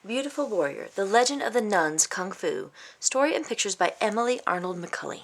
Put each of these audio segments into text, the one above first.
Beautiful Warrior, The Legend of the Nuns Kung Fu, story and pictures by Emily Arnold McCulley.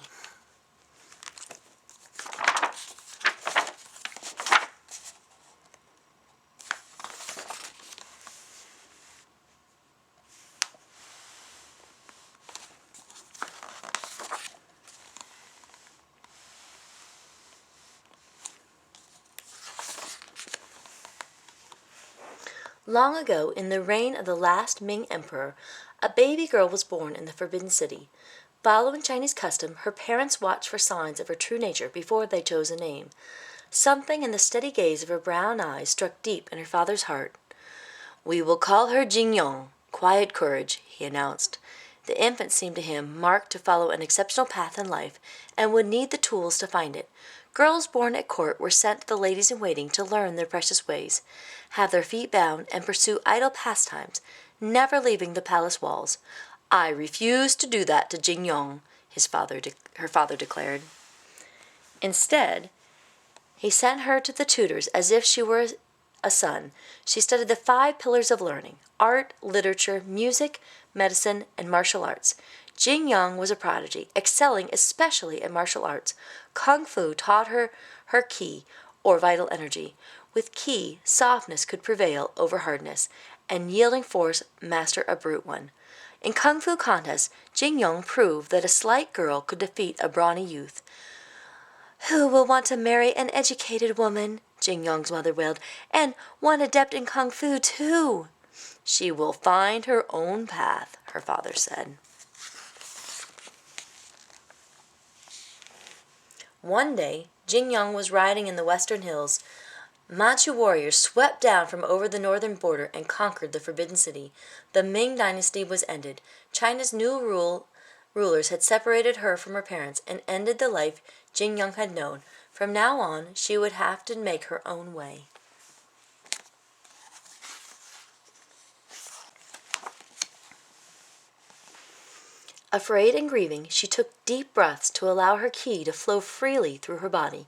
Long ago, in the reign of the last Ming Emperor, a baby girl was born in the Forbidden City. Following Chinese custom, her parents watched for signs of her true nature before they chose a name. Something in the steady gaze of her brown eyes struck deep in her father's heart. "We will call her Jingyong, quiet courage," he announced. The infant seemed to him marked to follow an exceptional path in life and would need the tools to find it. Girls born at court were sent to the ladies-in-waiting to learn their precious ways, have their feet bound, and pursue idle pastimes, never leaving the palace walls. "I refuse to do that to Jingyong," her father declared. Instead, he sent her to the tutors as if she were a son. She studied the 5 pillars of learning: art, literature, music, medicine, and martial arts. Jingyong was a prodigy, excelling especially in martial arts. Kung Fu taught her ki, or vital energy. With ki, softness could prevail over hardness, and yielding force master a brute one. In Kung Fu contests, Jingyong proved that a slight girl could defeat a brawny youth. "Who will want to marry an educated woman?" Jingyong's mother wailed, "and one adept in Kung Fu, too." "She will find her own path," her father said. One day, Jingyong was riding in the western hills. Manchu warriors swept down from over the northern border and conquered the Forbidden City. The Ming Dynasty was ended. China's new rulers had separated her from her parents and ended the life Jingyong had known. From now on, she would have to make her own way. Afraid and grieving, she took deep breaths to allow her ki to flow freely through her body.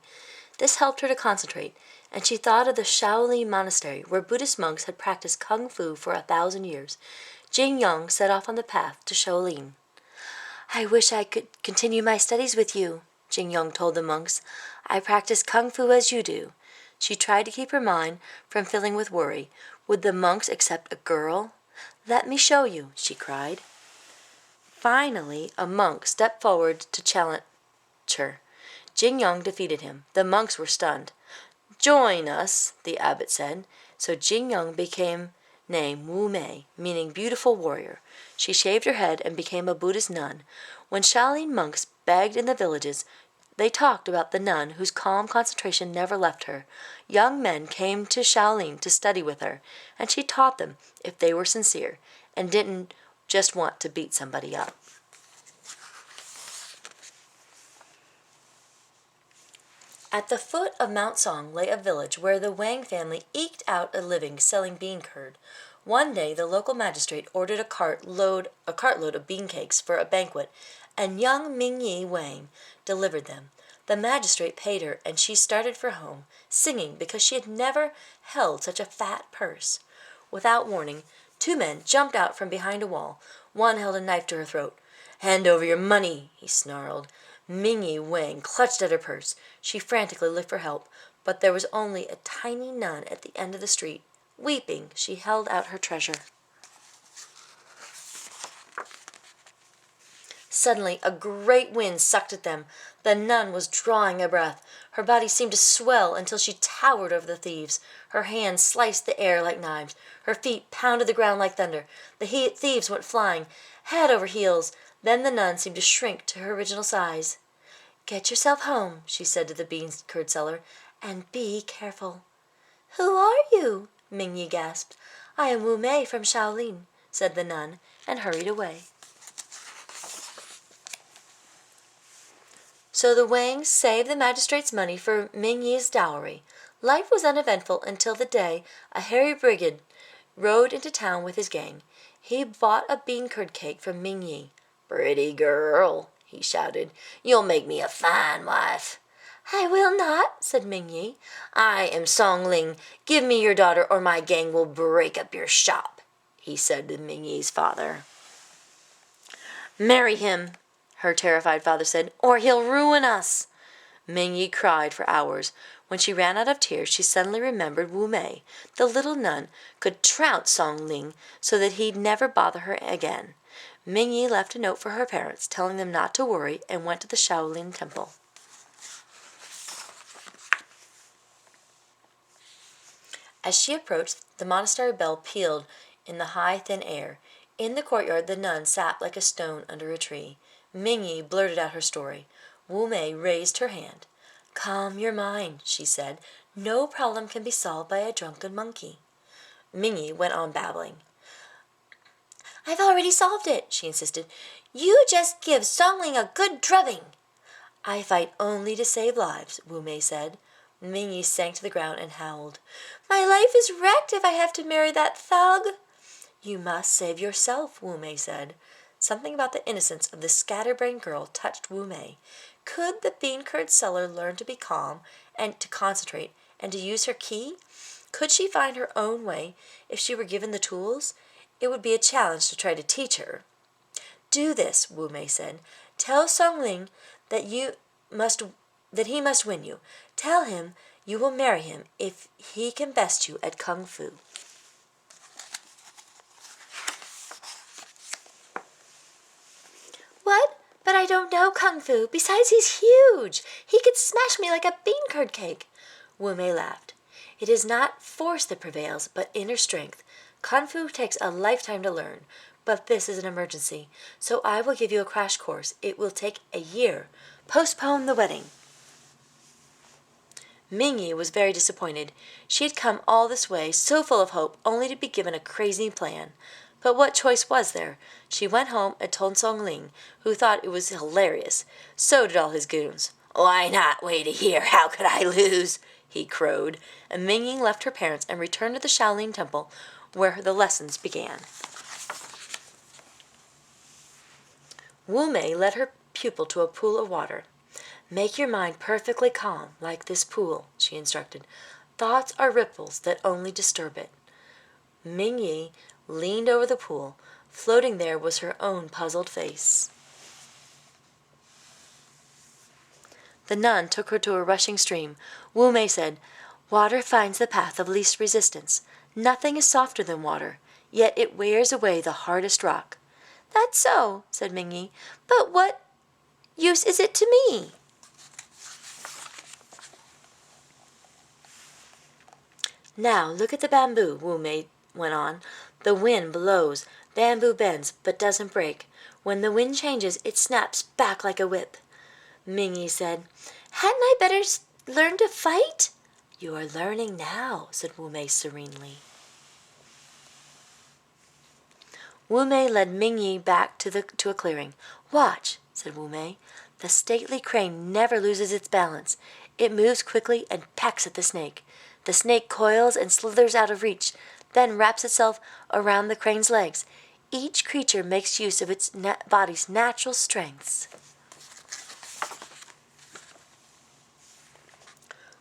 This helped her to concentrate, and she thought of the Shaolin Monastery, where Buddhist monks had practiced Kung Fu for 1,000 years. Jingyong set off on the path to Shaolin. "I wish I could continue my studies with you," Jingyong told the monks. "I practice Kung Fu as you do." She tried to keep her mind from filling with worry. Would the monks accept a girl? "Let me show you," she cried. Finally, a monk stepped forward to challenge her. Jingyong defeated him. The monks were stunned. "Join us," the abbot said. So Jingyong became named Wu Mei, meaning beautiful warrior. She shaved her head and became a Buddhist nun. When Shaolin monks begged in the villages, they talked about the nun whose calm concentration never left her. Young men came to Shaolin to study with her, and she taught them if they were sincere and didn't just want to beat somebody up. At the foot of Mount Song lay a village where the Wang family eked out a living selling bean curd. One day the local magistrate ordered a cartload of bean cakes for a banquet, and young Mingyi Wang delivered them. The magistrate paid her, and she started for home, singing because she had never held such a fat purse. Without warning, 2 men jumped out from behind a wall. One held a knife to her throat. "Hand over your money," he snarled. Mingyi Wang clutched at her purse. She frantically looked for help, but there was only a tiny nun at the end of the street. Weeping, she held out her treasure. Suddenly, a great wind sucked at them. The nun was drawing a breath. Her body seemed to swell until she towered over the thieves. Her hands sliced the air like knives. Her feet pounded the ground like thunder. The thieves went flying, head over heels. Then the nun seemed to shrink to her original size. "Get yourself home," she said to the bean curd seller, "and be careful." "Who are you?" Mingyi gasped. "I am Wu Mei from Shaolin," said the nun, and hurried away. So the Wangs saved the magistrate's money for Mingyi's dowry. Life was uneventful until the day a hairy brigand rode into town with his gang. He bought a bean curd cake from Mingyi. "Pretty girl," he shouted, "you'll make me a fine wife." "I will not," said Mingyi. "I am Song Ling. Give me your daughter or my gang will break up your shop." he said to Mingyi's father. "Marry him," her terrified father said, "or he'll ruin us." Mingyi cried for hours. When she ran out of tears, she suddenly remembered Wu Mei, the little nun, could trounce Song Ling so that he'd never bother her again. Mingyi left a note for her parents, telling them not to worry, and went to the Shaolin Temple. As she approached, the monastery bell pealed in the high, thin air. In the courtyard, the nun sat like a stone under a tree. Mingyi blurted out her story. Wu Mei raised her hand. "Calm your mind," she said. "No problem can be solved by a drunken monkey." Mingyi went on babbling. "I've already solved it," she insisted. "You just give Songling a good drubbing." "I fight only to save lives," Wu Mei said. Mingyi sank to the ground and howled. "My life is wrecked if I have to marry that thug." "You must save yourself," Wu Mei said. Something about the innocence of this scatterbrained girl touched Wu Mei. Could the bean-curd seller learn to be calm and to concentrate and to use her key? Could she find her own way if she were given the tools? It would be a challenge to try to teach her. "Do this," Wu Mei said. "Tell Song Ling that he must win you. Tell him you will marry him if he can best you at Kung Fu." "What? But I don't know Kung Fu. Besides, he's huge. He could smash me like a bean-curd cake." Wu Mei laughed. "It is not force that prevails, but inner strength. Kung Fu takes a lifetime to learn, but this is an emergency, so I will give you a crash course. It will take a year. Postpone the wedding." Mingyi was very disappointed. She had come all this way, so full of hope, only to be given a crazy plan. But what choice was there? She went home and told Song Ling, who thought it was hilarious. So did all his goons. "Why not wait a year? How could I lose?" he crowed. And Mingyi left her parents and returned to the Shaolin Temple, where the lessons began. Wu Mei led her pupil to a pool of water. "Make your mind perfectly calm, like this pool," she instructed. "Thoughts are ripples that only disturb it." Mingyi leaned over the pool. Floating there was her own puzzled face. The nun took her to a rushing stream. Wu Mei said, "Water finds the path of least resistance. Nothing is softer than water, yet it wears away the hardest rock." "That's so," said Mingyi. "But what use is it to me?" "Now look at the bamboo," Wu Mei went on. "The wind blows, bamboo bends, but doesn't break. When the wind changes, it snaps back like a whip." Mingyi said, "Hadn't I better learn to fight?" "You are learning now," said Wu Mei serenely. Wu Mei led Mingyi back to a clearing. "Watch," said Wu Mei. "The stately crane never loses its balance. It moves quickly and pecks at the snake. The snake coils and slithers out of reach, then wraps itself around the crane's legs. Each creature makes use of its body's natural strengths."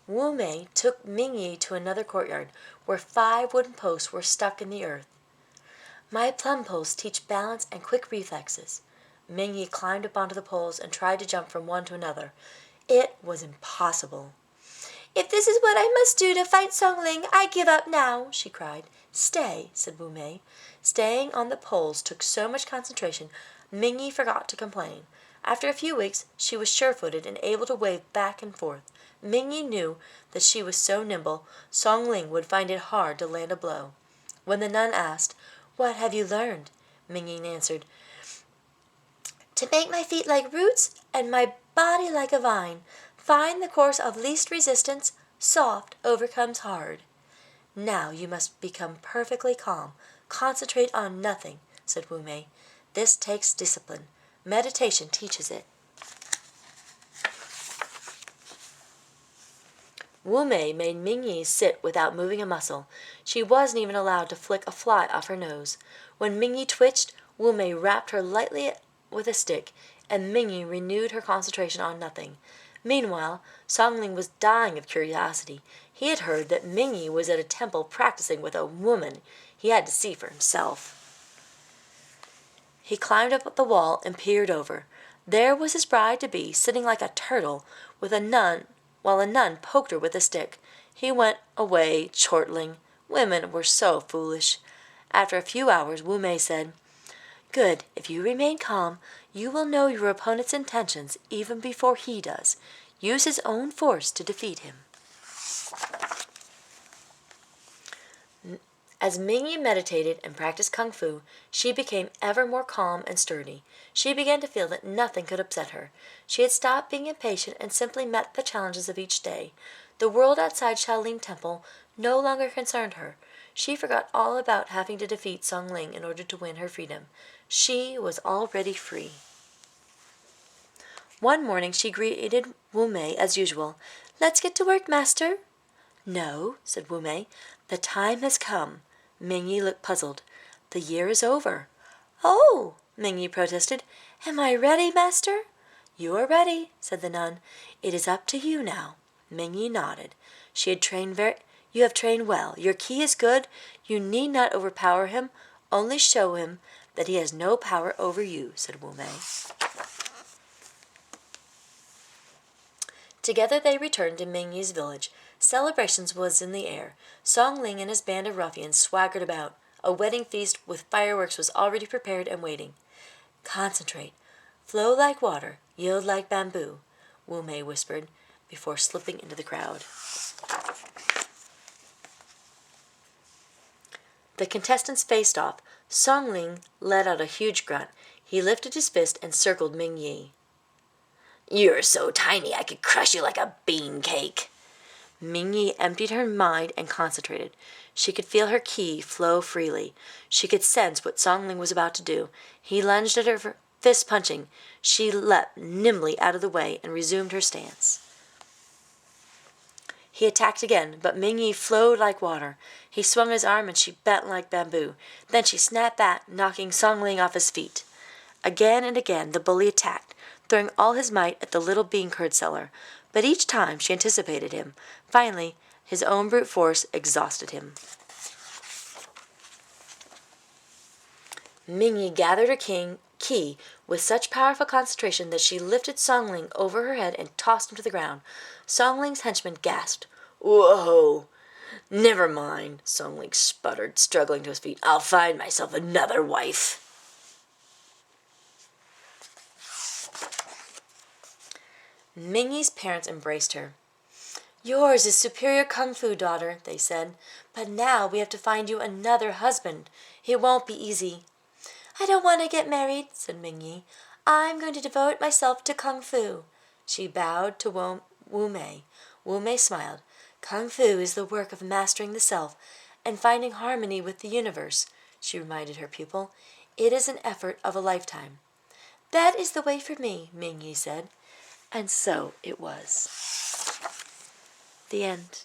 Wu Mei took Mingyi to another courtyard, where 5 wooden posts were stuck in the earth. "My plum poles teach balance and quick reflexes." Mingyi climbed up onto the poles and tried to jump from one to another. It was impossible. "If this is what I must do to fight Song Ling, I give up now," she cried. "Stay," said Wu Mei. Staying on the poles took so much concentration, Mingyi forgot to complain. After a few weeks, she was sure-footed and able to wave back and forth. Mingyi knew that she was so nimble, Song Ling would find it hard to land a blow. When the nun asked, "What have you learned?" Mingyi answered, "To make my feet like roots and my body like a vine. Find the course of least resistance. Soft overcomes hard." "Now you must become perfectly calm. Concentrate on nothing," said Wu Mei. "This takes discipline. Meditation teaches it." Wu Mei made Mingyi sit without moving a muscle. She wasn't even allowed to flick a fly off her nose. When Mingyi twitched, Wu Mei rapped her lightly with a stick, and Mingyi renewed her concentration on nothing. Meanwhile, Song Ling was dying of curiosity. He had heard that Mingyi was at a temple practicing with a woman. He had to see for himself. He climbed up the wall and peered over. There was his bride-to-be sitting like a turtle with a nun, while a nun poked her with a stick. He went away, chortling. Women were so foolish. After a few hours, Wu Mei said, "Good. If you remain calm, you will know your opponent's intentions even before he does. Use his own force to defeat him." As Mingyi meditated and practiced kung fu, she became ever more calm and sturdy. She began to feel that nothing could upset her. She had stopped being impatient and simply met the challenges of each day. The world outside Shaolin Temple no longer concerned her. She forgot all about having to defeat Song Ling in order to win her freedom. She was already free. One morning she greeted Wu Mei as usual. "Let's get to work, master." "No," said Wu Mei. "The time has come." Mingyi looked puzzled. "The year is over." "Oh!" Mingyi protested. "Am I ready, master?" "You are ready," said the nun. "It is up to you now." Mingyi nodded. You have trained well. Your ki is good. You need not overpower him. Only show him that he has no power over you," said Wu Mei. Together they returned to Mingyi's village. Celebrations was in the air. Song Ling and his band of ruffians swaggered about. A wedding feast with fireworks was already prepared and waiting. "Concentrate. Flow like water. Yield like bamboo," Wu Mei whispered before slipping into the crowd. The contestants faced off. Song Ling let out a huge grunt. He lifted his fist and circled Mingyi. "You're so tiny I could crush you like a bean cake." Mingyi emptied her mind and concentrated. She could feel her ki flow freely. She could sense what Song Ling was about to do. He lunged at her, fist punching. She leapt nimbly out of the way and resumed her stance. He attacked again, but Mingyi flowed like water. He swung his arm and she bent like bamboo. Then she snapped back, knocking Song Ling off his feet. Again and again the bully attacked, throwing all his might at the little bean curd seller. But each time she anticipated him. Finally, his own brute force exhausted him. Mingyi gathered her ki with such powerful concentration that she lifted Song Ling over her head and tossed him to the ground. Song Ling's henchman gasped. "Whoa! Never mind," Song Ling sputtered, struggling to his feet. "I'll find myself another wife." Mingyi's parents embraced her. "Yours is superior kung fu, daughter," they said. "But now we have to find you another husband. It won't be easy." "I don't want to get married," said Mingyi. "I'm going to devote myself to kung fu." She bowed to Wu Mei. Wu Mei smiled. "Kung fu is the work of mastering the self and finding harmony with the universe," she reminded her pupil. "It is an effort of a lifetime." "That is the way for me," Mingyi said. And so it was. The end.